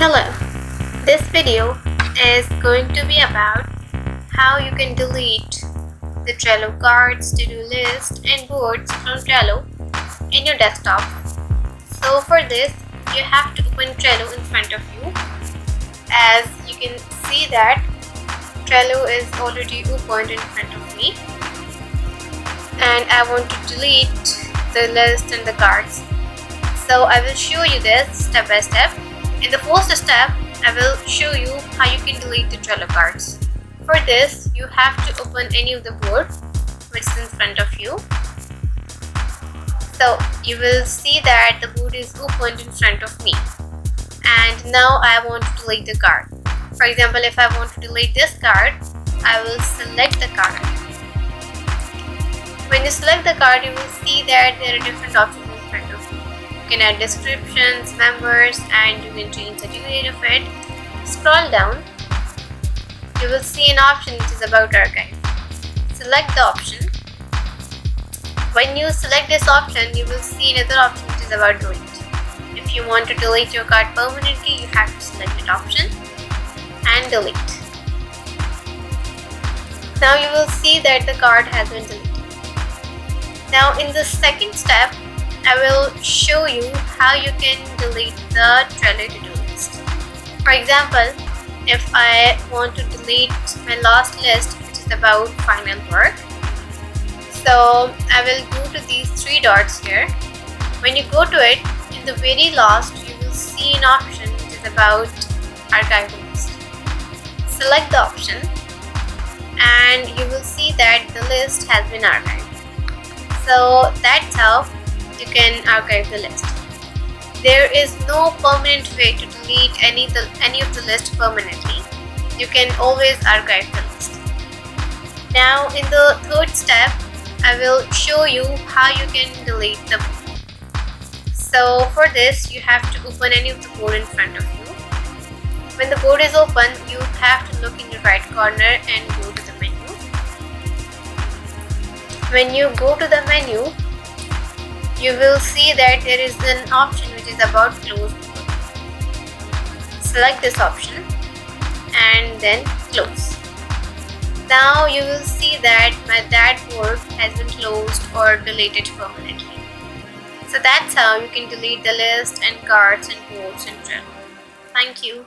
Hello, this video is going to be about how you can delete the Trello cards, to-do list and boards from Trello in your desktop. So for this, you have to open Trello in front of you. As you can see that Trello is already opened in front of me, and I want to delete the list and the cards. So I will show you this step by step. In the first step, I will show you how you can delete the Trello cards. For this, you have to open any of the board which is in front of you. So you will see that the board is opened in front of me. And now I want to delete the card. For example, if I want to delete this card, I will select the card. When you select the card, you will see that there are different options in front of you. You can add descriptions, members, and you can change the due date of it. Scroll down. You will see an option which is about archive. Select the option. When you select this option, you will see another option which is about delete. If you want to delete your card permanently, you have to select that option and delete. Now you will see that the card has been deleted. Now in the second step, I will show you how you can delete the Trello to-do list. For example, if I want to delete my last list which is about final work, so I will go to these three dots here. When you go to it, in the very last you will see an option which is about archive the list. Select the option and you will see that the list has been archived. So that's how you can archive the list. There is no permanent way to delete any of the list permanently. You can always archive the list. Now in the third step, I will show you how you can delete the board. So for this, you have to open any of the board in front of you. When the board is open, you have to look in the right corner and go to the menu. When you go to the menu, you will see that there is an option which is about close board. Select this option and then close. Now you will see that that board has been closed or deleted permanently. So that's how you can delete the list and cards and boards in Trello. Thank you.